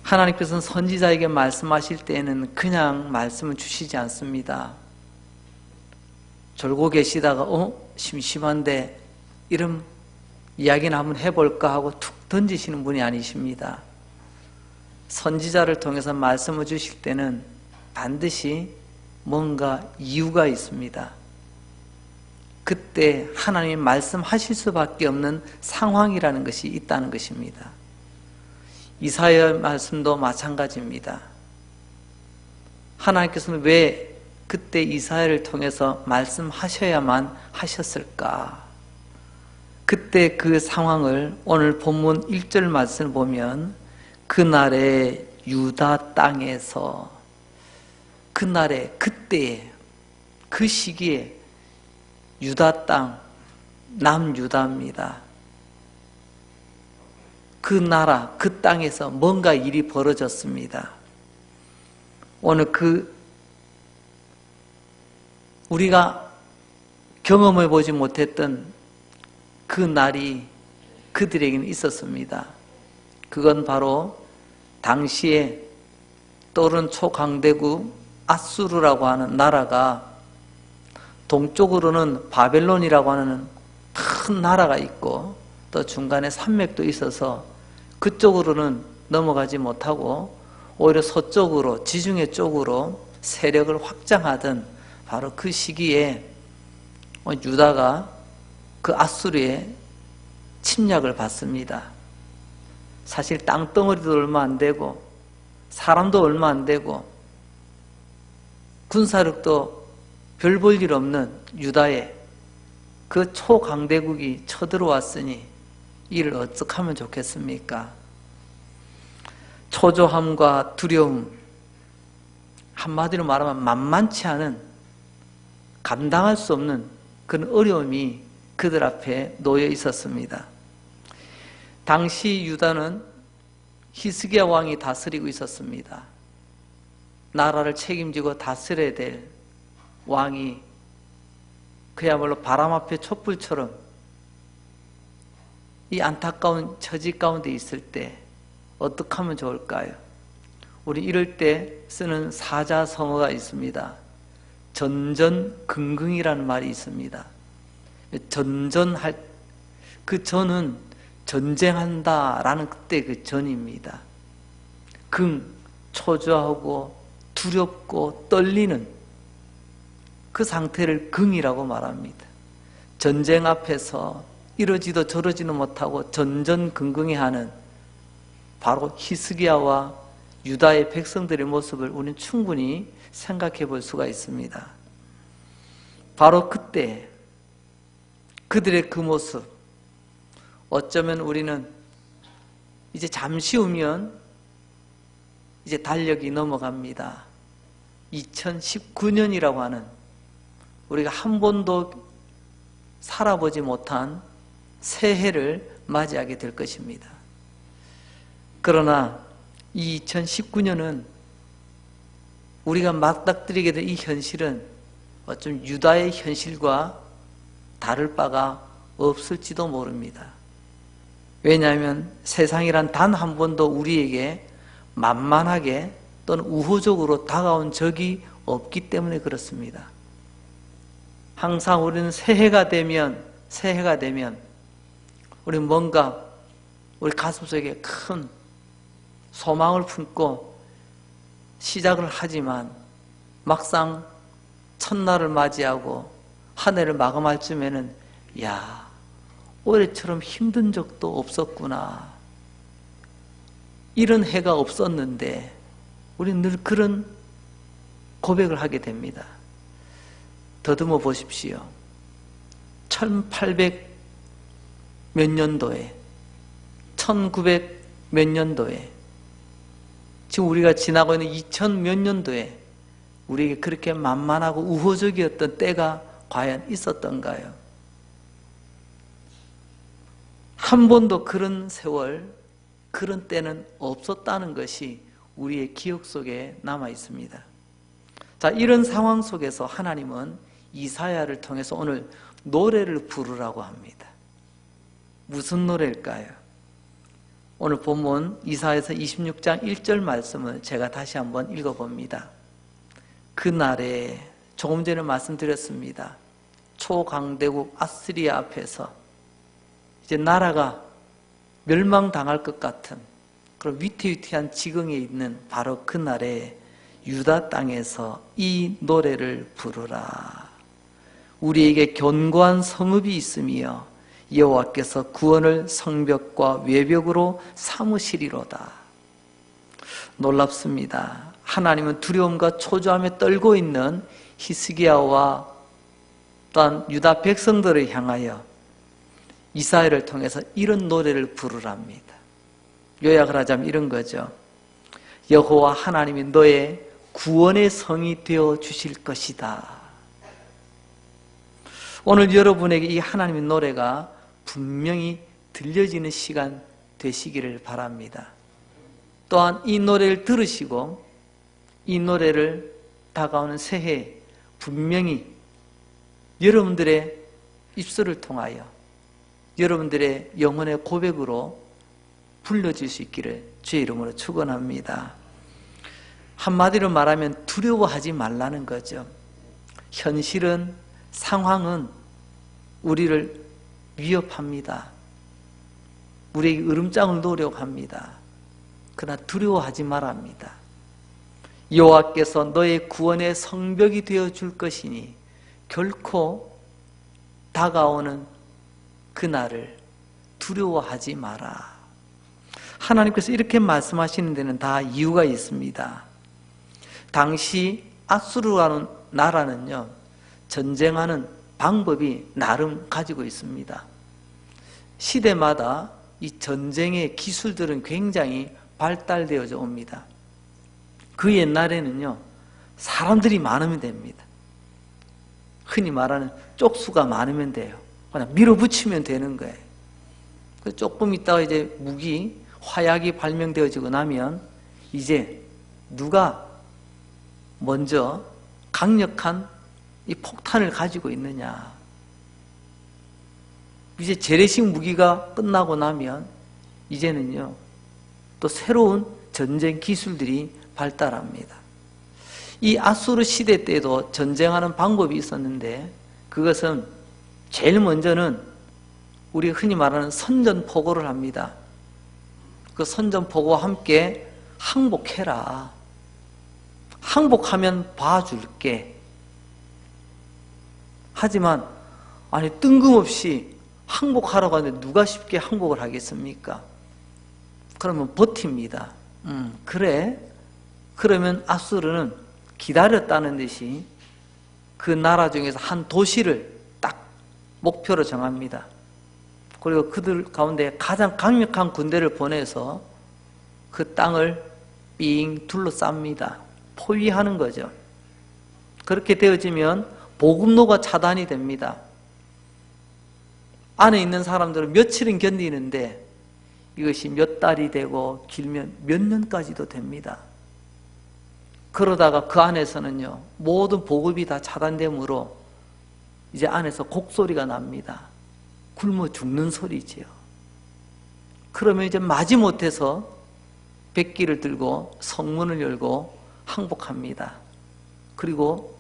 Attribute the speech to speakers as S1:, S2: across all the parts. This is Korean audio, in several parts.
S1: 하나님께서는 선지자에게 말씀하실 때에는 그냥 말씀을 주시지 않습니다. 졸고 계시다가 심심한데 이런 이야기나 한번 해볼까 하고 툭 던지시는 분이 아니십니다. 선지자를 통해서 말씀을 주실 때는 반드시 뭔가 이유가 있습니다. 그때 하나님이 말씀하실 수밖에 없는 상황이라는 것이 있다는 것입니다. 이사야의 말씀도 마찬가지입니다. 하나님께서는 왜 그때 이사야를 통해서 말씀하셔야만 하셨을까? 그때 그 상황을 오늘 본문 1절 말씀을 보면 그날에 유다 땅에서, 그날에, 그때에, 그 시기에 유다 땅, 남유다입니다. 그 나라, 그 땅에서 뭔가 일이 벌어졌습니다. 오늘 우리가 경험해 보지 못했던 그 날이 그들에게는 있었습니다. 그건 바로 당시에 떠오른 초강대국 아수르라고 하는 나라가, 동쪽으로는 바벨론이라고 하는 큰 나라가 있고 또 중간에 산맥도 있어서 그쪽으로는 넘어가지 못하고 오히려 서쪽으로, 지중해 쪽으로 세력을 확장하던 바로 그 시기에 유다가 그 아수르의 침략을 받습니다. 사실 땅덩어리도 얼마 안 되고 사람도 얼마 안 되고 군사력도 별 볼 일 없는 유다에 그 초강대국이 쳐들어왔으니 이를 어떻게 하면 좋겠습니까? 초조함과 두려움, 한마디로 말하면 만만치 않은, 감당할 수 없는 그런 어려움이 그들 앞에 놓여 있었습니다. 당시 유다는 히스기야 왕이 다스리고 있었습니다. 나라를 책임지고 다스려야 될 왕이 그야말로 바람 앞에 촛불처럼 이 안타까운 처지 가운데 있을 때 어떻게 하면 좋을까요? 우리 이럴 때 쓰는 사자성어가 있습니다. 전전긍긍이라는 말이 있습니다. 전전할, 그 전은 전쟁한다라는 그때 그 전입니다. 초조하고 두렵고 떨리는 그 상태를 긍이라고 말합니다. 전쟁 앞에서 이러지도 저러지도 못하고 전전긍긍해하는 바로 히스기야와 유다의 백성들의 모습을 우리는 충분히 생각해 볼 수가 있습니다. 바로 그때 그들의 그 모습, 어쩌면 우리는 이제 잠시 후면 이제 달력이 넘어갑니다. 2019년이라고 하는, 우리가 한 번도 살아보지 못한 새해를 맞이하게 될 것입니다. 그러나 이 2019년은 우리가 맞닥뜨리게 된 이 현실은 어쩜 유다의 현실과 다를 바가 없을지도 모릅니다. 왜냐하면 세상이란 단 한 번도 우리에게 만만하게 또는 우호적으로 다가온 적이 없기 때문에 그렇습니다. 항상 우리는 새해가 되면 우리는 뭔가 우리 가슴속에 큰 소망을 품고 시작을 하지만 막상 첫날을 맞이하고 한 해를 마감할 쯤에는 올해처럼 힘든 적도 없었구나, 이런 해가 없었는데, 우리는 늘 그런 고백을 하게 됩니다. 더듬어 보십시오. 1800 몇 년도에, 1900 몇 년도에, 지금 우리가 지나고 있는 2000 몇 년도에 우리에게 그렇게 만만하고 우호적이었던 때가 과연 있었던가요? 한 번도 그런 세월, 그런 때는 없었다는 것이 우리의 기억 속에 남아 있습니다. 자, 이런 상황 속에서 하나님은 이사야를 통해서 오늘 노래를 부르라고 합니다. 무슨 노래일까요? 오늘 본문 이사야서 26장 1절 말씀을 제가 다시 한번 읽어봅니다. 그날에 조금 전에 말씀드렸습니다. 초강대국 아스리아 앞에서 이제 나라가 멸망당할 것 같은 그런 위태위태한 지경에 있는 바로 그날에 유다 땅에서 이 노래를 부르라. 우리에게 견고한 성읍이 있으며 여호와께서 구원을 성벽과 외벽으로 삼으시리로다. 놀랍습니다. 하나님은 두려움과 초조함에 떨고 있는 히스기야와 또한 유다 백성들을 향하여 이사야를 통해서 이런 노래를 부르랍니다. 요약을 하자면 이런 거죠. 여호와 하나님이 너의 구원의 성이 되어 주실 것이다. 오늘 여러분에게 이 하나님의 노래가 분명히 들려지는 시간 되시기를 바랍니다. 또한 이 노래를 들으시고 이 노래를 다가오는 새해 분명히 여러분들의 입술을 통하여 여러분들의 영혼의 고백으로 불러질 수 있기를 주의 이름으로 축원합니다. 한마디로 말하면 두려워하지 말라는 거죠. 현실은, 상황은 우리를 위협합니다. 우리에게 으름장을 놓으려고 합니다. 그러나 두려워하지 말랍니다. 여호와께서 너의 구원의 성벽이 되어 줄 것이니 결코 다가오는 그날을 두려워하지 마라. 하나님께서 이렇게 말씀하시는 데는 다 이유가 있습니다. 당시 아수르라는 나라는요, 전쟁하는 방법이 나름 가지고 있습니다. 시대마다 이 전쟁의 기술들은 굉장히 발달되어져 옵니다. 그 옛날에는요, 사람들이 많으면 됩니다. 흔히 말하는 쪽수가 많으면 돼요. 그냥 밀어붙이면 되는 거예요. 조금 있다가 이제 무기, 화약이 발명되어지고 나면 이제 누가 먼저 강력한 이 폭탄을 가지고 있느냐. 이제 재래식 무기가 끝나고 나면 이제는요, 또 새로운 전쟁 기술들이 발달합니다. 이 아수르 시대 때도 전쟁하는 방법이 있었는데 그것은 제일 먼저는 우리 흔히 말하는 선전포고를 합니다. 그 선전포고와 함께 항복해라. 항복하면 봐줄게. 하지만 아니 뜬금없이 항복하라고 하는데 누가 쉽게 항복을 하겠습니까? 그러면 버팁니다. 그래? 그러면 아수르는 기다렸다는 듯이 그 나라 중에서 한 도시를 딱 목표로 정합니다. 그리고 그들 가운데 가장 강력한 군대를 보내서 그 땅을 삥 둘러쌉니다. 포위하는 거죠. 그렇게 되어지면 보급로가 차단이 됩니다. 안에 있는 사람들은 며칠은 견디는데 이것이 몇 달이 되고 길면 몇 년까지도 됩니다. 그러다가 그 안에서는요, 모든 보급이 다 차단되므로 이제 안에서 곡소리가 납니다. 굶어 죽는 소리지요. 그러면 이제 마지못해서 백기를 들고 성문을 열고 항복합니다. 그리고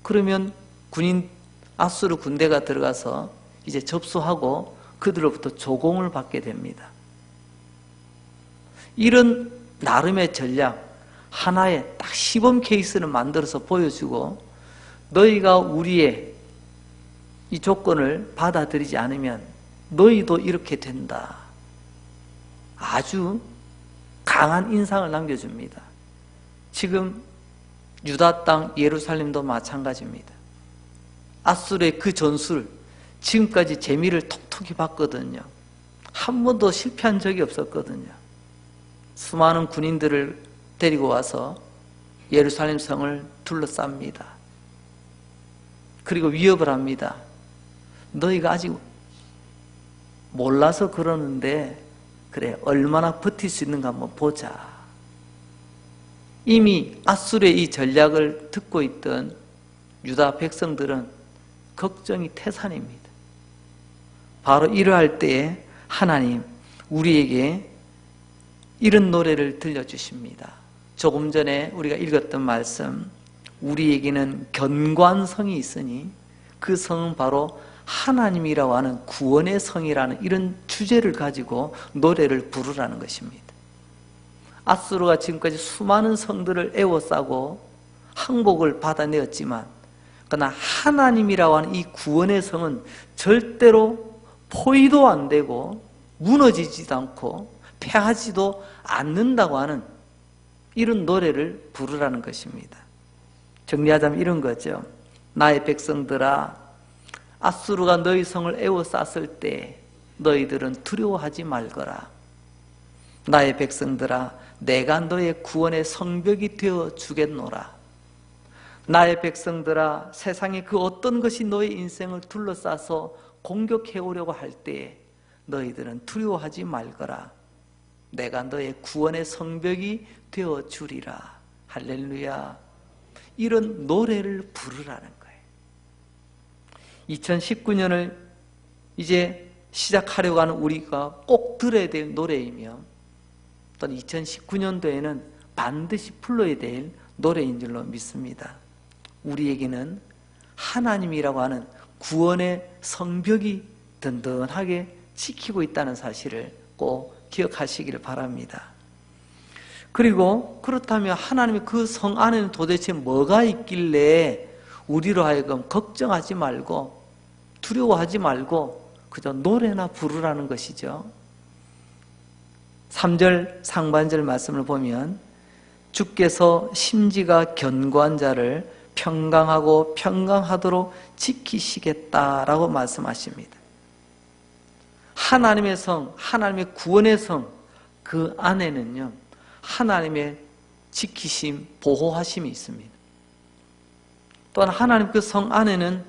S1: 그러면 군인 아수르 군대가 들어가서 이제 접수하고 그들로부터 조공을 받게 됩니다. 이런 나름의 전략, 하나의 딱 시범 케이스를 만들어서 보여주고 너희가 우리의 이 조건을 받아들이지 않으면 너희도 이렇게 된다. 아주 강한 인상을 남겨줍니다. 지금 유다 땅 예루살렘도 마찬가지입니다. 아수르의 그 전술 지금까지 재미를 톡톡히 봤거든요. 한 번도 실패한 적이 없었거든요. 수많은 군인들을 데리고 와서 예루살렘 성을 둘러쌉니다. 그리고 위협을 합니다. 너희가 아직 몰라서 그러는데 그래 얼마나 버틸 수 있는가 한번 보자. 이미 아수르의 이 전략을 듣고 있던 유다 백성들은 걱정이 태산입니다. 바로 이러할 때에 하나님 우리에게 이런 노래를 들려주십니다. 조금 전에 우리가 읽었던 말씀, 우리에게는 견고한 성이 있으니 그 성은 바로 하나님이라고 하는 구원의 성이라는 이런 주제를 가지고 노래를 부르라는 것입니다. 아수르가 지금까지 수많은 성들을 에워싸고 항복을 받아내었지만 그러나 하나님이라고 하는 이 구원의 성은 절대로 포위도 안 되고 무너지지도 않고 패하지도 않는다고 하는 이런 노래를 부르라는 것입니다. 정리하자면 이런 거죠. 나의 백성들아, 아수르가 너희 성을 에워쌌을 때 너희들은 두려워하지 말거라. 나의 백성들아, 내가 너의 구원의 성벽이 되어 주겠노라. 나의 백성들아, 세상의 그 어떤 것이 너의 인생을 둘러싸서 공격해오려고 할 때에 너희들은 두려워하지 말거라. 내가 너의 구원의 성벽이 되어 주리라. 할렐루야. 이런 노래를 부르라는 거예요. 2019년을 이제 시작하려고 하는 우리가 꼭 들어야 될 노래이며 또 2019년도에는 반드시 불러야 될 노래인 줄로 믿습니다. 우리에게는 하나님이라고 하는 구원의 성벽이 든든하게 지키고 있다는 사실을 꼭 기억하시기를 바랍니다. 그리고 그렇다면 하나님의 그 성 안에는 도대체 뭐가 있길래 우리로 하여금 걱정하지 말고 두려워하지 말고 그저 노래나 부르라는 것이죠. 3절 상반절 말씀을 보면 주께서 심지가 견고한 자를 평강하고 평강하도록 지키시겠다라고 말씀하십니다. 하나님의 성, 하나님의 구원의 성, 그 안에는요 하나님의 지키심, 보호하심이 있습니다. 또한 하나님 그 성 안에는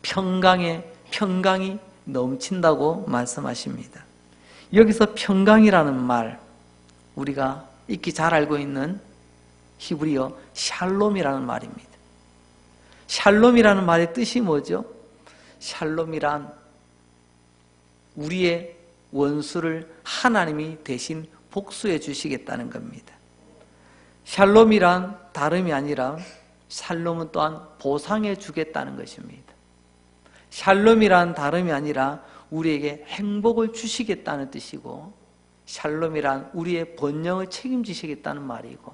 S1: 평강이 넘친다고 말씀하십니다. 여기서 평강이라는 말, 우리가 익히 잘 알고 있는 히브리어 샬롬이라는 말입니다. 샬롬이라는 말의 뜻이 뭐죠? 샬롬이란 우리의 원수를 하나님이 대신 복수해 주시겠다는 겁니다. 샬롬이란 다름이 아니라 샬롬은 또한 보상해 주겠다는 것입니다. 샬롬이란 다름이 아니라 우리에게 행복을 주시겠다는 뜻이고, 샬롬이란 우리의 번영을 책임지시겠다는 말이고,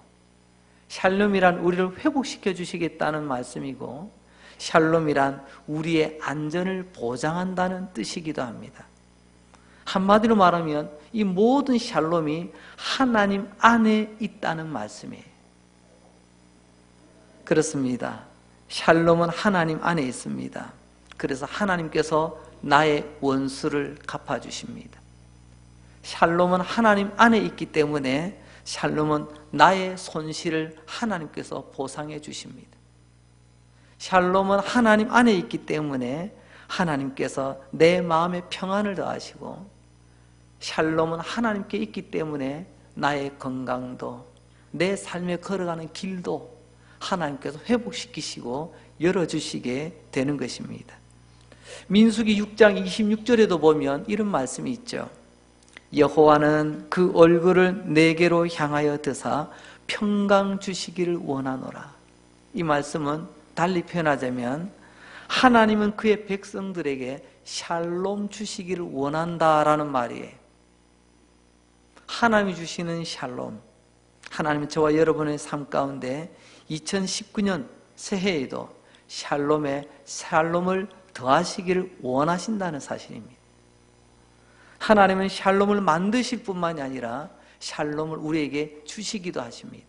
S1: 샬롬이란 우리를 회복시켜 주시겠다는 말씀이고, 샬롬이란 우리의 안전을 보장한다는 뜻이기도 합니다. 한마디로 말하면 이 모든 샬롬이 하나님 안에 있다는 말씀이에요. 그렇습니다. 샬롬은 하나님 안에 있습니다. 그래서 하나님께서 나의 원수를 갚아주십니다. 샬롬은 하나님 안에 있기 때문에 샬롬은 나의 손실을 하나님께서 보상해 주십니다. 샬롬은 하나님 안에 있기 때문에 하나님께서 내 마음에 평안을 더하시고, 샬롬은 하나님께 있기 때문에 나의 건강도, 내 삶에 걸어가는 길도 하나님께서 회복시키시고 열어주시게 되는 것입니다. 민수기 6장 26절에도 보면 이런 말씀이 있죠. 여호와는 그 얼굴을 내게로 향하여 드사 평강 주시기를 원하노라. 이 말씀은 달리 표현하자면 하나님은 그의 백성들에게 샬롬 주시기를 원한다라는 말이에요. 하나님이 주시는 샬롬, 하나님은 저와 여러분의 삶 가운데 2019년 새해에도 샬롬을 더하시기를 원하신다는 사실입니다. 하나님은 샬롬을 만드실 뿐만이 아니라 샬롬을 우리에게 주시기도 하십니다.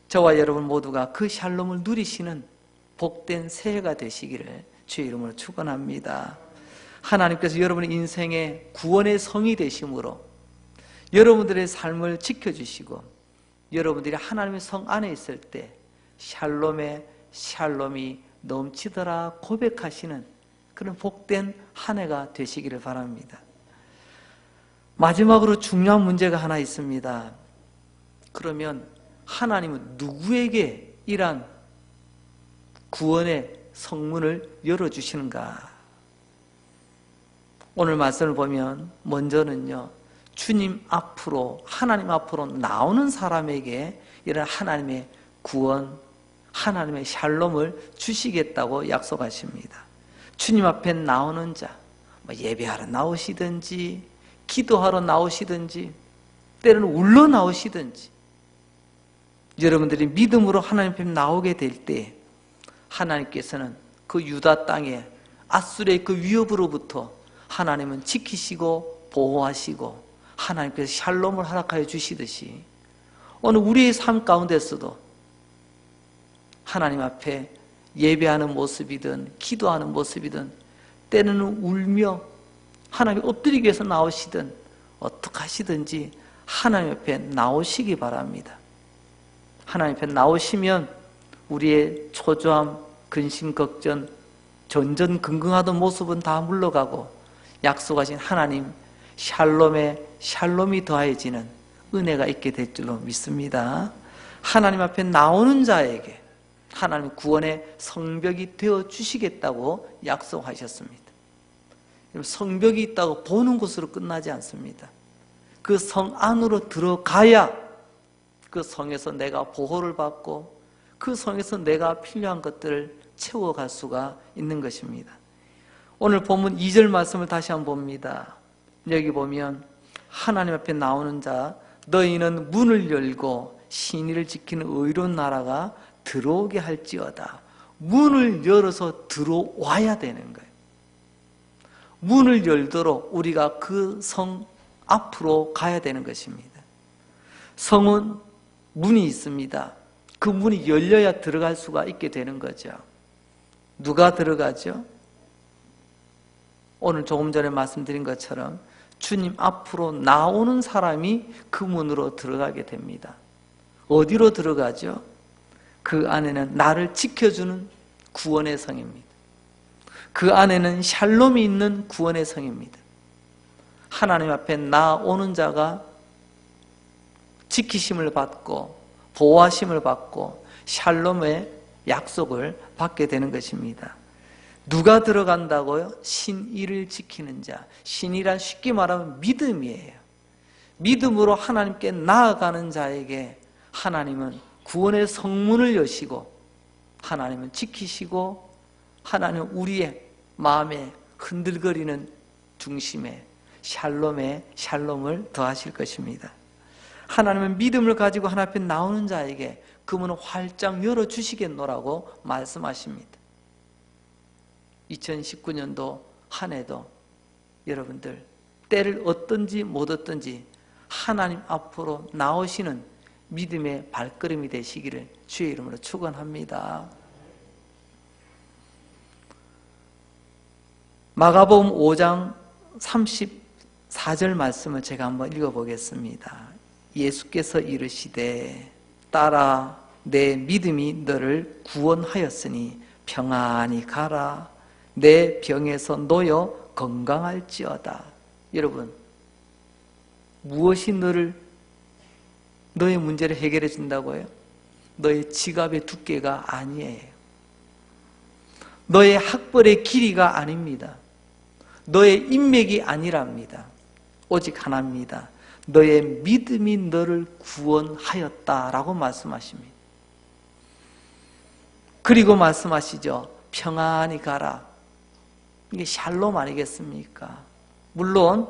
S1: 저와 여러분 모두가 그 샬롬을 누리시는 복된 새해가 되시기를 주의 이름으로 축원합니다. 하나님께서 여러분의 인생의 구원의 성이 되심으로 여러분들의 삶을 지켜주시고, 여러분들이 하나님의 성 안에 있을 때 샬롬이 넘치더라 고백하시는 그런 복된 한 해가 되시기를 바랍니다. 마지막으로 중요한 문제가 하나 있습니다. 그러면 하나님은 누구에게 이러한 구원의 성문을 열어주시는가? 오늘 말씀을 보면 먼저는요, 주님 앞으로, 하나님 앞으로 나오는 사람에게 이런 하나님의 구원, 하나님의 샬롬을 주시겠다고 약속하십니다. 주님 앞에 나오는 자, 예배하러 나오시든지 기도하러 나오시든지 때로는 울러 나오시든지 여러분들이 믿음으로 하나님 앞에 나오게 될 때 하나님께서는 그 유다 땅에 앗술의 그 위협으로부터 하나님은 지키시고 보호하시고 하나님께서 샬롬을 허락하여 주시듯이 오늘 우리의 삶 가운데서도 하나님 앞에 예배하는 모습이든 기도하는 모습이든 때로는 울며 하나님 엎드리기 위해서 나오시든 어떻게 하시든지 하나님 앞에 나오시기 바랍니다. 하나님 앞에 나오시면 우리의 초조함, 근심, 걱정, 전전긍긍하던 모습은 다 물러가고 약속하신 하나님 샬롬이 더해지는 은혜가 있게 될 줄로 믿습니다. 하나님 앞에 나오는 자에게 하나님 구원의 성벽이 되어 주시겠다고 약속하셨습니다. 성벽이 있다고 보는 것으로 끝나지 않습니다. 그 성 안으로 들어가야 그 성에서 내가 보호를 받고 그 성에서 내가 필요한 것들을 채워갈 수가 있는 것입니다. 오늘 본문 2절 말씀을 다시 한번 봅니다. 여기 보면 하나님 앞에 나오는 자 너희는 문을 열고 신의를 지키는 의로운 나라가 들어오게 할지어다. 문을 열어서 들어와야 되는 거예요. 문을 열도록 우리가 그 성 앞으로 가야 되는 것입니다. 성은 문이 있습니다. 그 문이 열려야 들어갈 수가 있게 되는 거죠. 누가 들어가죠? 오늘 조금 전에 말씀드린 것처럼 주님 앞으로 나오는 사람이 그 문으로 들어가게 됩니다. 어디로 들어가죠? 그 안에는 나를 지켜주는 구원의 성입니다. 그 안에는 샬롬이 있는 구원의 성입니다. 하나님 앞에 나오는 자가 지키심을 받고 보호하심을 받고 샬롬의 약속을 받게 되는 것입니다. 누가 들어간다고요? 신의를 지키는 자. 신이란 쉽게 말하면 믿음이에요. 믿음으로 하나님께 나아가는 자에게 하나님은 구원의 성문을 여시고 하나님은 지키시고 하나님은 우리의 마음에 흔들거리는 중심에 샬롬을 더하실 것입니다. 하나님은 믿음을 가지고 하나님 앞에 나오는 자에게 그 문을 활짝 열어주시겠노라고 말씀하십니다. 2019년도 한 해도 여러분들 때를 얻든지 못 얻든지 하나님 앞으로 나오시는 믿음의 발걸음이 되시기를 주의 이름으로 축원합니다. 마가복음 5장 34절 말씀을 제가 한번 읽어보겠습니다. 예수께서 이르시되 딸아 내 믿음이 너를 구원하였으니 평안히 가라 내 병에서 놓여 건강할지어다. 여러분 무엇이 너의 문제를 해결해 준다고요? 너의 지갑의 두께가 아니에요. 너의 학벌의 길이가 아닙니다. 너의 인맥이 아니랍니다. 오직 하나입니다. 너의 믿음이 너를 구원하였다라고 말씀하십니다. 그리고 말씀하시죠. 평안히 가라. 이게 샬롬 아니겠습니까? 물론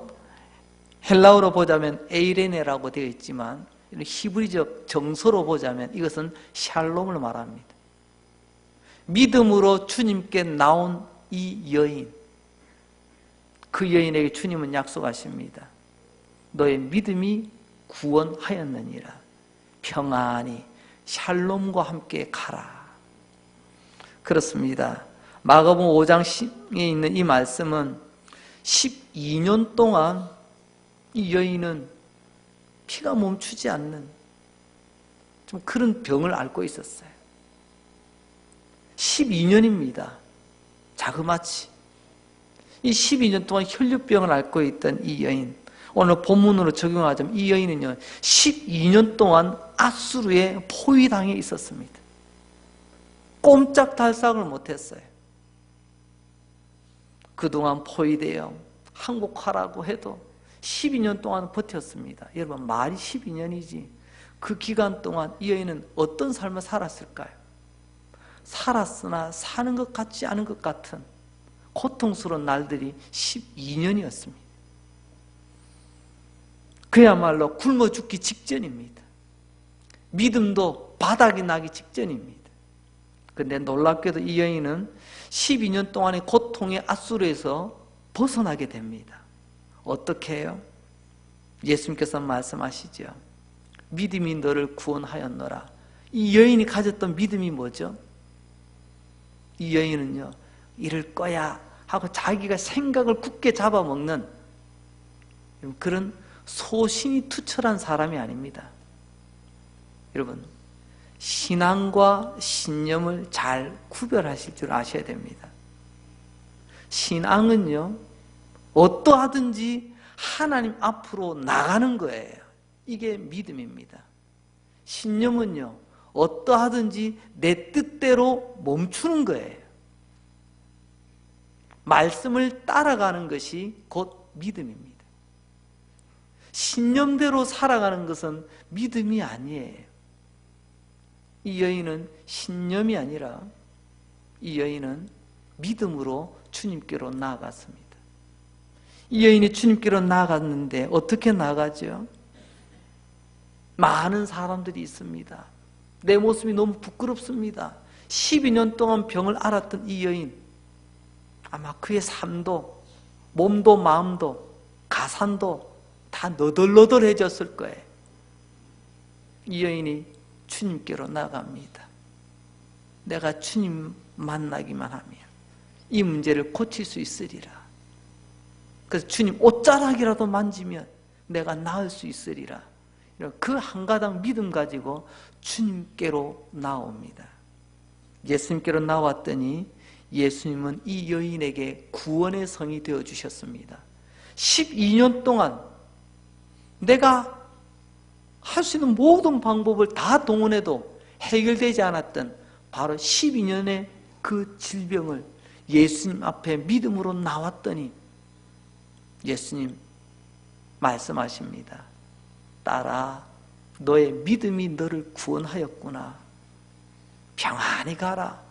S1: 헬라어로 보자면 에이레네라고 되어 있지만 히브리적 정서로 보자면 이것은 샬롬을 말합니다. 믿음으로 주님께 나온 이 여인, 그 여인에게 주님은 약속하십니다. 너의 믿음이 구원하였느니라. 평안히 샬롬과 함께 가라. 그렇습니다. 마가복음 5장에 있는 이 말씀은 12년 동안 이 여인은 피가 멈추지 않는 좀 그런 병을 앓고 있었어요. 12년입니다. 자그마치. 이 12년 동안 혈류병을 앓고 있던 이 여인, 오늘 본문으로 적용하자면 이 여인은요 12년 동안 앗수르의 포위당해 있었습니다. 꼼짝달싹을 못했어요. 그동안 포위되어 항복하라고 해도 12년 동안 버텼습니다. 여러분, 말이 12년이지. 그 기간 동안 이 여인은 어떤 삶을 살았을까요? 살았으나 사는 것 같지 않은 것 같은 고통스러운 날들이 12년이었습니다. 그야말로 굶어 죽기 직전입니다. 믿음도 바닥이 나기 직전입니다. 그런데 놀랍게도 이 여인은 12년 동안의 고통의 앗수로에서 벗어나게 됩니다. 어떻게 해요? 예수님께서 말씀하시죠. 믿음이 너를 구원하였노라. 이 여인이 가졌던 믿음이 뭐죠? 이 여인은요, 이럴 거야 하고 자기가 생각을 굳게 잡아먹는 그런 소신이 투철한 사람이 아닙니다. 여러분, 신앙과 신념을 잘 구별하실 줄 아셔야 됩니다. 신앙은요, 어떠하든지 하나님 앞으로 나가는 거예요. 이게 믿음입니다. 신념은요, 어떠하든지 내 뜻대로 멈추는 거예요. 말씀을 따라가는 것이 곧 믿음입니다. 신념대로 살아가는 것은 믿음이 아니에요. 이 여인은 신념이 아니라 이 여인은 믿음으로 주님께로 나아갔습니다. 이 여인이 주님께로 나아갔는데 어떻게 나아가죠? 많은 사람들이 있습니다. 내 모습이 너무 부끄럽습니다. 12년 동안 병을 앓았던 이 여인, 아마 그의 삶도 몸도 마음도 가산도 다 너덜너덜해졌을 거예요. 이 여인이 주님께로 나갑니다. 내가 주님 만나기만 하면 이 문제를 고칠 수 있으리라. 그래서 주님 옷자락이라도 만지면 내가 나을 수 있으리라. 그 한 가닥 믿음 가지고 주님께로 나옵니다. 예수님께로 나왔더니 예수님은 이 여인에게 구원의 성이 되어주셨습니다. 12년 동안 내가 할 수 있는 모든 방법을 다 동원해도 해결되지 않았던 바로 12년의 그 질병을 예수님 앞에 믿음으로 나왔더니 예수님 말씀하십니다. 딸아, 너의 믿음이 너를 구원하였구나. 평안히 가라.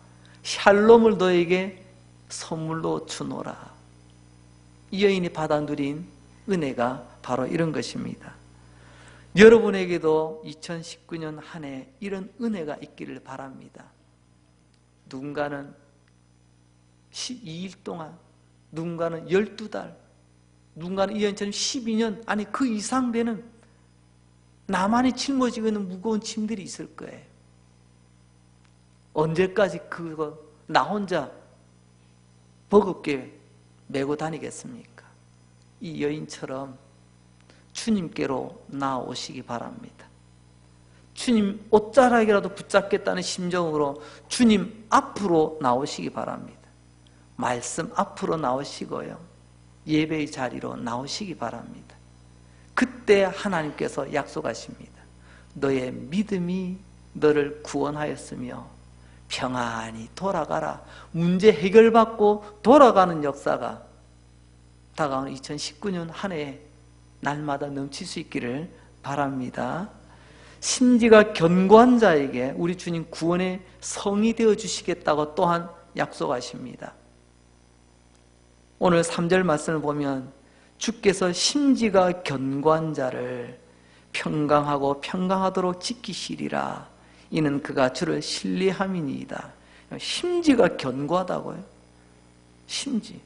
S1: 샬롬을 너에게 선물로 주노라. 이 여인이 받아 누린 은혜가 바로 이런 것입니다. 여러분에게도 2019년 한 해 이런 은혜가 있기를 바랍니다. 누군가는 12일 동안, 누군가는 12달, 누군가는 이 여인처럼 12년, 아니 그 이상 되는 나만이 짊어지고 있는 무거운 짐들이 있을 거예요. 언제까지 그거 나 혼자 버겁게 메고 다니겠습니까? 이 여인처럼 주님께로 나오시기 바랍니다. 주님 옷자락이라도 붙잡겠다는 심정으로 주님 앞으로 나오시기 바랍니다. 말씀 앞으로 나오시고요, 예배의 자리로 나오시기 바랍니다. 그때 하나님께서 약속하십니다. 너의 믿음이 너를 구원하였으며 평안히 돌아가라. 문제 해결받고 돌아가는 역사가 다가오는 2019년 한 해 날마다 넘칠 수 있기를 바랍니다. 심지가 견고한 자에게 우리 주님 구원의 성이 되어주시겠다고 또한 약속하십니다. 오늘 3절 말씀을 보면 주께서 심지가 견고한 자를 평강하고 평강하도록 지키시리라. 이는 그가 주를 신뢰함이니이다. 심지가 견고하다고요? 심지.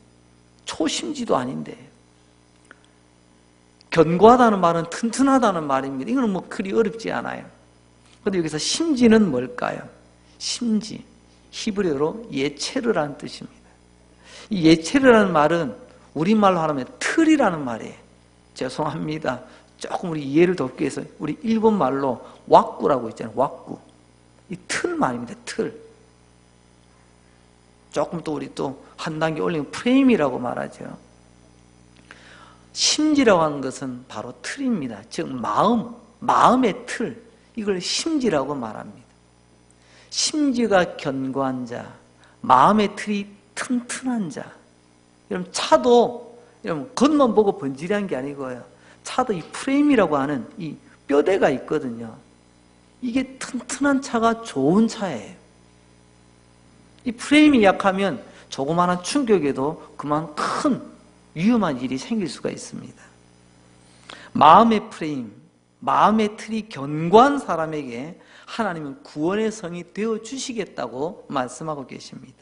S1: 초심지도 아닌데. 견고하다는 말은 튼튼하다는 말입니다. 이거는 뭐 그리 어렵지 않아요. 그런데 여기서 심지는 뭘까요? 심지, 히브리어로 예체르라는 뜻입니다. 이 예체르라는 말은 우리말로 하면 틀이라는 말이에요. 죄송합니다. 조금 우리 이해를 돕기 위해서 우리 일본말로 왁구라고 있잖아요. 왁구. 이 틀 말입니다. 틀. 조금 또 우리 또 한 단계 올리면 프레임이라고 말하죠. 심지라고 하는 것은 바로 틀입니다. 즉 마음의 틀, 이걸 심지라고 말합니다. 심지가 견고한 자, 마음의 틀이 튼튼한 자. 여러분 차도 여러분 겉만 보고 번지르한 게 아니고요, 차도 이 프레임이라고 하는 이 뼈대가 있거든요. 이게 튼튼한 차가 좋은 차예요. 이 프레임이 약하면 조그마한 충격에도 그만 큰 위험한 일이 생길 수가 있습니다. 마음의 프레임, 마음의 틀이 견고한 사람에게 하나님은 구원의 성이 되어주시겠다고 말씀하고 계십니다.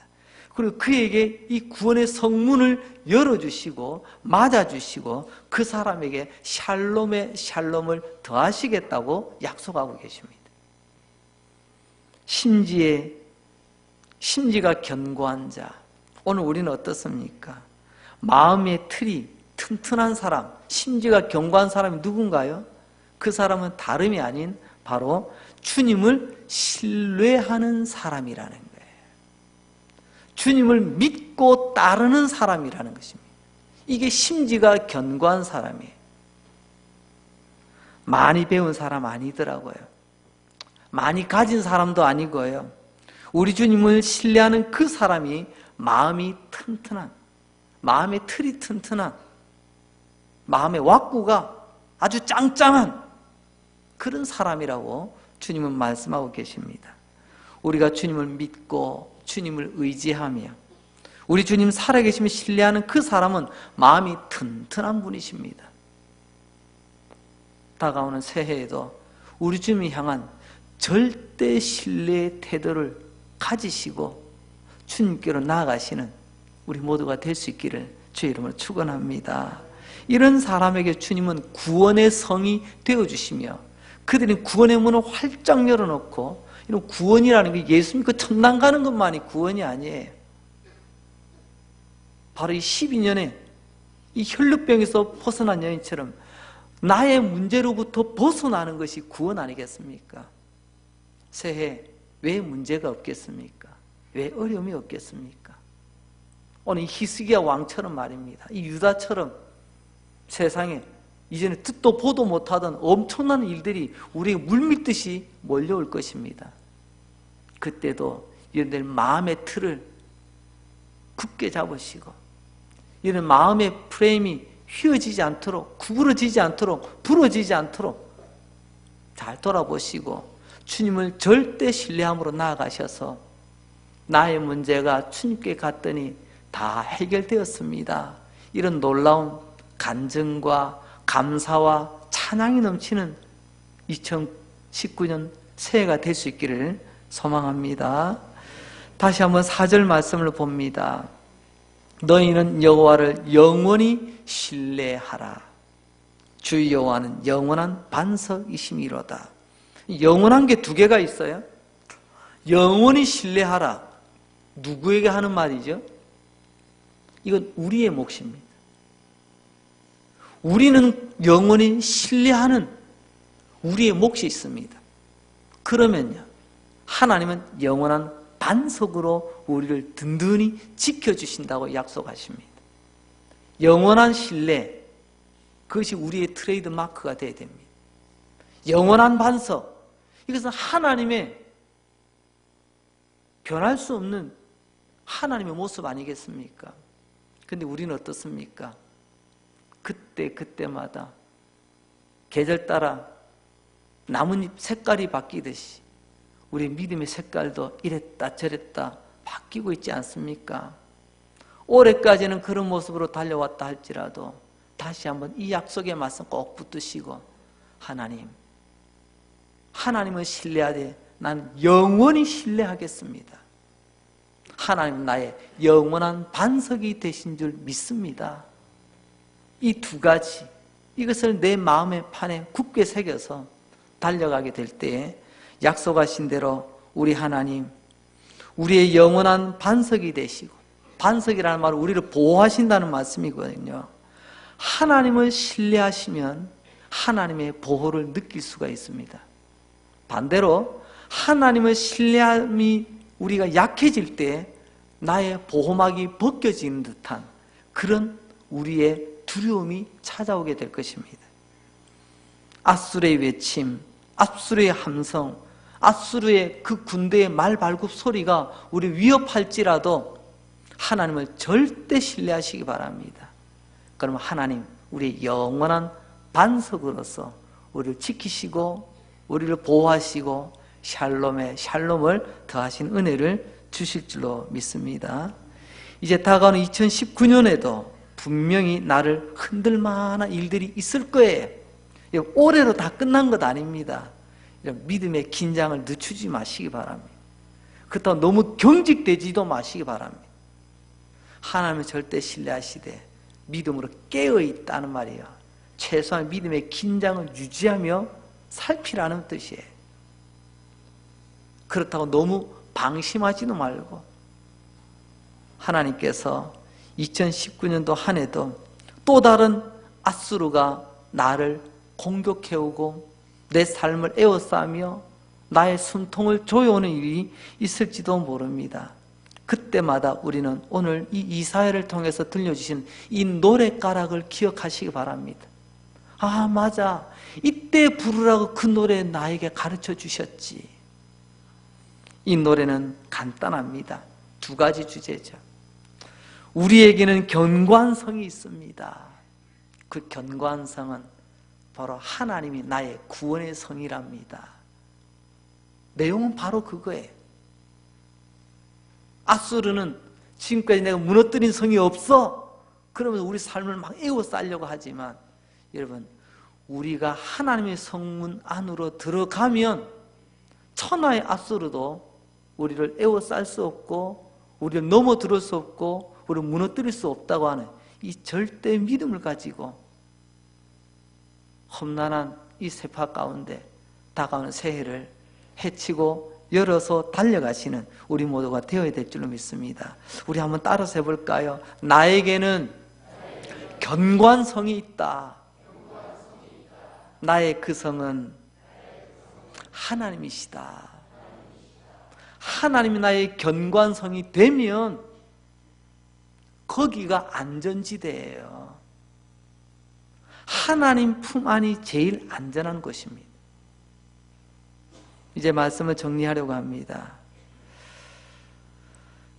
S1: 그리고 그에게 이 구원의 성문을 열어주시고 맞아주시고 그 사람에게 샬롬의 샬롬을 더하시겠다고 약속하고 계십니다. 심지가 견고한 자, 오늘 우리는 어떻습니까? 마음의 틀이 튼튼한 사람, 심지가 견고한 사람이 누군가요? 그 사람은 다름이 아닌 바로 주님을 신뢰하는 사람이라는 거예요. 주님을 믿고 따르는 사람이라는 것입니다. 이게 심지가 견고한 사람이에요. 많이 배운 사람 아니더라고요. 많이 가진 사람도 아니고요. 우리 주님을 신뢰하는 그 사람이 마음이 튼튼한, 마음의 틀이 튼튼한, 마음의 왁구가 아주 짱짱한 그런 사람이라고 주님은 말씀하고 계십니다. 우리가 주님을 믿고 주님을 의지하며 우리 주님 살아계시면 신뢰하는 그 사람은 마음이 튼튼한 분이십니다. 다가오는 새해에도 우리 주님을 향한 절대 신뢰의 태도를 가지시고 주님께로 나아가시는 우리 모두가 될 수 있기를 주의 이름으로 축원합니다. 이런 사람에게 주님은 구원의 성이 되어주시며 그들이 구원의 문을 활짝 열어놓고, 이런 구원이라는 게 예수 믿고 천당 가는 것만이 구원이 아니에요. 바로 이 12년에 이 혈루병에서 벗어난 여인처럼 나의 문제로부터 벗어나는 것이 구원 아니겠습니까? 새해 왜 문제가 없겠습니까? 왜 어려움이 없겠습니까? 오늘 히스기야 왕처럼 말입니다. 이 유다처럼 세상에 이전에 듣도 보도 못하던 엄청난 일들이 우리에게 물밀듯이 몰려올 것입니다. 그때도 여러분들 마음의 틀을 굳게 잡으시고 이런 마음의 프레임이 휘어지지 않도록, 구부러지지 않도록, 부러지지 않도록 잘 돌아보시고 주님을 절대 신뢰함으로 나아가셔서 나의 문제가 주님께 갔더니 다 해결되었습니다. 이런 놀라운 간증과 감사와 찬양이 넘치는 2019년 새해가 될 수 있기를 소망합니다. 다시 한번 4절 말씀을 봅니다. 너희는 여호와를 영원히 신뢰하라. 주 여호와는 영원한 반석이심이로다. 영원한 게 두 개가 있어요. 영원히 신뢰하라. 누구에게 하는 말이죠? 이건 우리의 몫입니다. 우리는 영원히 신뢰하는 우리의 몫이 있습니다. 그러면요, 하나님은 영원한 반석으로 우리를 든든히 지켜주신다고 약속하십니다. 영원한 신뢰, 그것이 우리의 트레이드 마크가 되어야 됩니다. 영원한 반석, 이것은 하나님의 변할 수 없는 하나님의 모습 아니겠습니까? 그런데 우리는 어떻습니까? 그때마다 계절 따라 나뭇잎 색깔이 바뀌듯이 우리 믿음의 색깔도 이랬다 저랬다 바뀌고 있지 않습니까? 올해까지는 그런 모습으로 달려왔다 할지라도 다시 한번 이 약속의 말씀 꼭 붙드시고 하나님을 신뢰하되 난 영원히 신뢰하겠습니다. 하나님 나의 영원한 반석이 되신 줄 믿습니다. 이 두 가지, 이것을 내 마음의 판에 굳게 새겨서 달려가게 될 때에 약속하신 대로 우리 하나님, 우리의 영원한 반석이 되시고, 반석이라는 말은 우리를 보호하신다는 말씀이거든요. 하나님을 신뢰하시면 하나님의 보호를 느낄 수가 있습니다. 반대로 하나님을 신뢰함이 우리가 약해질 때 나의 보호막이 벗겨지는 듯한 그런 우리의 두려움이 찾아오게 될 것입니다. 앗술의 외침, 앗술의 함성, 앗수르의 그 군대의 말발굽 소리가 우리 위협할지라도 하나님을 절대 신뢰하시기 바랍니다. 그러면 하나님, 우리의 영원한 반석으로서 우리를 지키시고 우리를 보호하시고 샬롬에 샬롬을 더하신 은혜를 주실 줄로 믿습니다. 이제 다가오는 2019년에도 분명히 나를 흔들 만한 일들이 있을 거예요. 올해로 다 끝난 것 아닙니다. 이런 믿음의 긴장을 늦추지 마시기 바랍니다. 그렇다고 너무 경직되지도 마시기 바랍니다. 하나님을 절대 신뢰하시되 믿음으로 깨어있다는 말이에요. 최소한 믿음의 긴장을 유지하며 살피라는 뜻이에요. 그렇다고 너무 방심하지도 말고 하나님께서 2019년도 한 해도 또 다른 앗수르가 나를 공격해오고 내 삶을 에워싸며 나의 숨통을 조여오는 일이 있을지도 모릅니다. 그때마다 우리는 오늘 이 이사야를 통해서 들려주신 이 노랫가락을 기억하시기 바랍니다. 아, 맞아. 이때 부르라고 그 노래 나에게 가르쳐 주셨지. 이 노래는 간단합니다. 두 가지 주제죠. 우리에게는 견고한성이 있습니다. 그 견고한성은 바로 하나님이 나의 구원의 성이랍니다. 내용은 바로 그거예요. 앗수르는 지금까지 내가 무너뜨린 성이 없어. 그러면서 우리 삶을 막 에워싸려고 하지만 여러분, 우리가 하나님의 성문 안으로 들어가면 천하의 앗수르도 우리를 에워쌀 수 없고 우리를 넘어들을 수 없고 우리를 무너뜨릴 수 없다고 하는 이 절대 믿음을 가지고 험난한 이 세파 가운데 다가오는 새해를 해치고 열어서 달려가시는 우리 모두가 되어야 될 줄로 믿습니다. 우리 한번 따라서 해볼까요? 나에게는 견고한 성이 있다. 나의 그 성은 하나님이시다. 하나님이 나의 견고한 성이 되면 거기가 안전지대예요. 하나님 품 안이 제일 안전한 곳입니다. 이제 말씀을 정리하려고 합니다.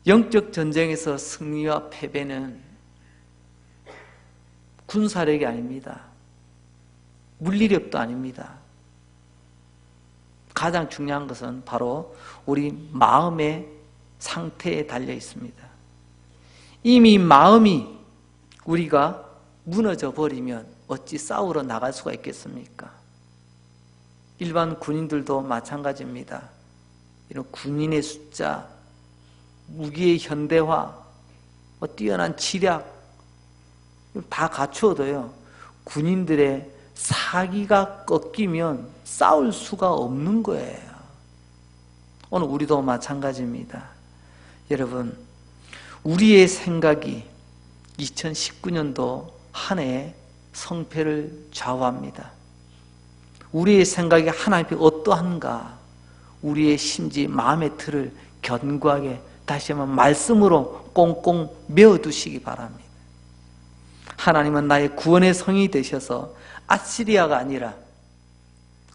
S1: 영적 전쟁에서 승리와 패배는 군사력이 아닙니다. 물리력도 아닙니다. 가장 중요한 것은 바로 우리 마음의 상태에 달려 있습니다. 이미 마음이 우리가 무너져 버리면 어찌 싸우러 나갈 수가 있겠습니까? 일반 군인들도 마찬가지입니다. 이런 군인의 숫자, 무기의 현대화, 뛰어난 지략 다 갖추어도요, 군인들의 사기가 꺾이면 싸울 수가 없는 거예요. 오늘 우리도 마찬가지입니다. 여러분, 우리의 생각이 2019년도 한 해의 성패를 좌우합니다. 우리의 생각이 하나님 앞에 어떠한가, 우리의 심지 마음의 틀을 견고하게 다시 한번 말씀으로 꽁꽁 메어두시기 바랍니다. 하나님은 나의 구원의 성이 되셔서 아시리아가 아니라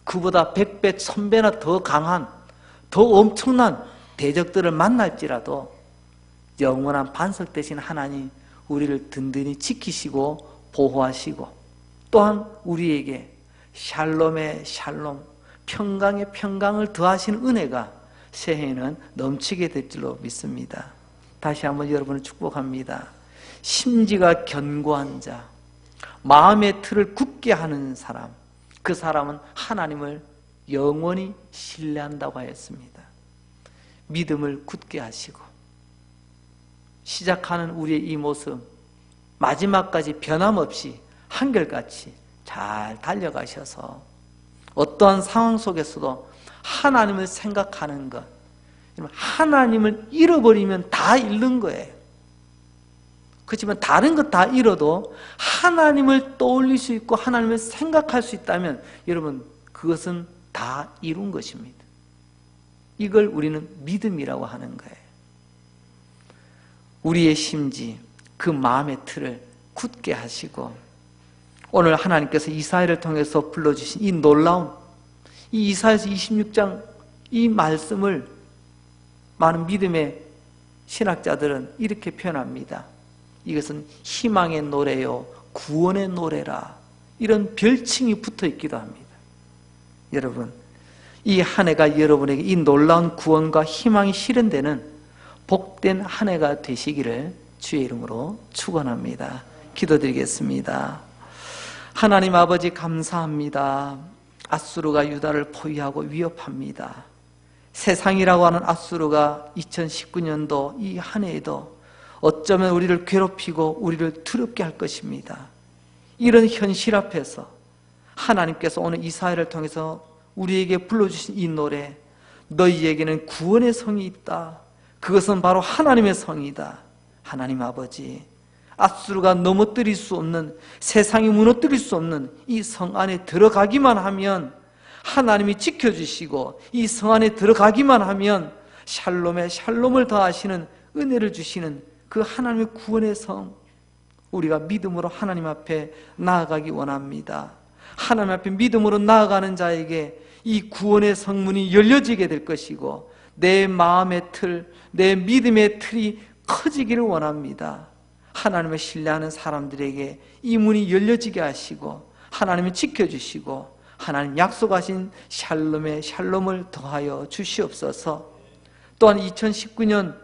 S1: 그보다 100배, 1000배나 더 강한, 더 엄청난 대적들을 만날지라도 영원한 반석 되신 하나님, 우리를 든든히 지키시고 보호하시고 또한 우리에게 샬롬의 샬롬, 평강의 평강을 더하시는 은혜가 새해에는 넘치게 될 줄로 믿습니다. 다시 한번 여러분을 축복합니다. 심지가 견고한 자, 마음의 틀을 굳게 하는 사람, 그 사람은 하나님을 영원히 신뢰한다고 하였습니다. 믿음을 굳게 하시고 시작하는 우리의 이 모습 마지막까지 변함없이 한결같이 잘 달려가셔서 어떠한 상황 속에서도 하나님을 생각하는 것, 하나님을 잃어버리면 다 잃는 거예요. 그렇지만 다른 것 다 잃어도 하나님을 떠올릴 수 있고 하나님을 생각할 수 있다면 여러분, 그것은 다 이룬 것입니다. 이걸 우리는 믿음이라고 하는 거예요. 우리의 심지, 그 마음의 틀을 굳게 하시고 오늘 하나님께서 이사야를 통해서 불러주신 이 놀라운 이 이사야서 26장 이 말씀을 많은 믿음의 신학자들은 이렇게 표현합니다. 이것은 희망의 노래요, 구원의 노래라. 이런 별칭이 붙어 있기도 합니다. 여러분, 이 한 해가 여러분에게 이 놀라운 구원과 희망이 실현되는 복된 한 해가 되시기를 주의 이름으로 축원합니다. 기도드리겠습니다. 하나님 아버지 감사합니다. 앗수르가 유다를 포위하고 위협합니다. 세상이라고 하는 앗수르가 2019년도 이 한 해에도 어쩌면 우리를 괴롭히고 우리를 두렵게 할 것입니다. 이런 현실 앞에서 하나님께서 오늘 이사야를 통해서 우리에게 불러주신 이 노래, 너희에게는 구원의 성이 있다. 그것은 바로 하나님의 성이다. 하나님 아버지, 앗수르가 넘어뜨릴 수 없는, 세상이 무너뜨릴 수 없는 이 성 안에 들어가기만 하면 하나님이 지켜주시고, 이 성 안에 들어가기만 하면 샬롬에 샬롬을 더하시는 은혜를 주시는 그 하나님의 구원의 성, 우리가 믿음으로 하나님 앞에 나아가기 원합니다. 하나님 앞에 믿음으로 나아가는 자에게 이 구원의 성문이 열려지게 될 것이고, 내 마음의 틀, 내 믿음의 틀이 커지기를 원합니다. 하나님을 신뢰하는 사람들에게 이 문이 열려지게 하시고, 하나님이 지켜주시고, 하나님 약속하신 샬롬의 샬롬을 더하여 주시옵소서. 또한 2019년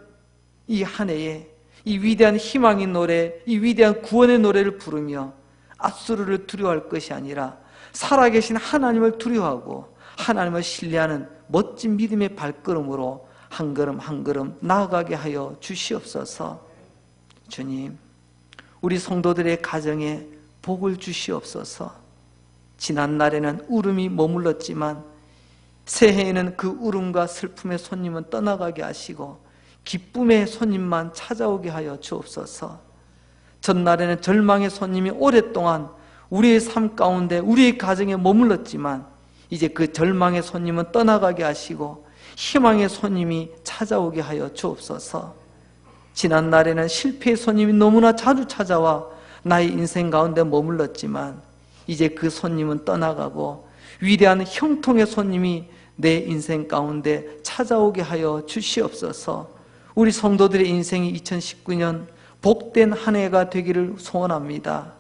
S1: 이 한 해에 이 위대한 희망의 노래, 이 위대한 구원의 노래를 부르며 앗수르를 두려워할 것이 아니라 살아계신 하나님을 두려워하고 하나님을 신뢰하는 멋진 믿음의 발걸음으로 한 걸음 한 걸음 나아가게 하여 주시옵소서. 주님, 우리 성도들의 가정에 복을 주시옵소서. 지난 날에는 울음이 머물렀지만 새해에는 그 울음과 슬픔의 손님은 떠나가게 하시고 기쁨의 손님만 찾아오게 하여 주옵소서. 전날에는 절망의 손님이 오랫동안 우리의 삶 가운데 우리의 가정에 머물렀지만 이제 그 절망의 손님은 떠나가게 하시고 희망의 손님이 찾아오게 하여 주옵소서. 지난 날에는 실패의 손님이 너무나 자주 찾아와 나의 인생 가운데 머물렀지만 이제 그 손님은 떠나가고 위대한 형통의 손님이 내 인생 가운데 찾아오게 하여 주시옵소서. 우리 성도들의 인생이 2019년 복된 한 해가 되기를 소원합니다.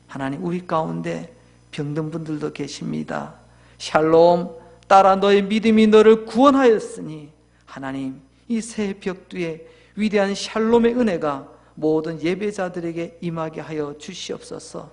S1: 하나님, 우리 가운데 병든 분들도 계십니다. 샬롬, 따라 너의 믿음이 너를 구원하였으니 하나님, 이 새해 벽두에 위대한 샬롬의 은혜가 모든 예배자들에게 임하게 하여 주시옵소서.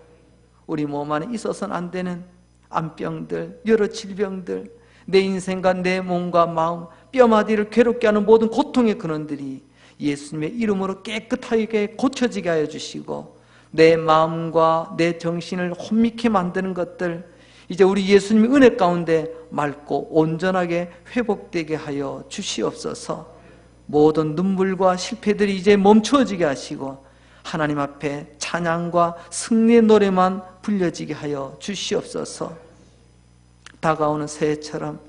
S1: 우리 몸 안에 있어서는 안 되는 암병들, 여러 질병들, 내 인생과 내 몸과 마음, 뼈마디를 괴롭게 하는 모든 고통의 근원들이 예수님의 이름으로 깨끗하게 고쳐지게 하여 주시고, 내 마음과 내 정신을 혼미케 만드는 것들 이제 우리 예수님의 은혜 가운데 맑고 온전하게 회복되게 하여 주시옵소서. 모든 눈물과 실패들이 이제 멈추어지게 하시고 하나님 앞에 찬양과 승리의 노래만 불려지게 하여 주시옵소서. 다가오는 새해처럼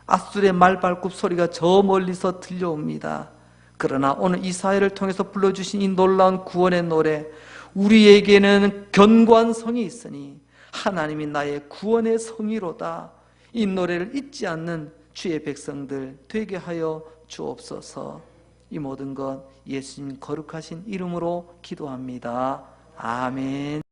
S1: 앗술의 말발굽 소리가 저 멀리서 들려옵니다. 그러나 오늘 이사야를 통해서 불러주신 이 놀라운 구원의 노래, 우리에게는 견고한 성이 있으니 하나님이 나의 구원의 성이로다. 이 노래를 잊지 않는 주의 백성들 되게 하여 주옵소서. 이 모든 것 예수님 거룩하신 이름으로 기도합니다. 아멘.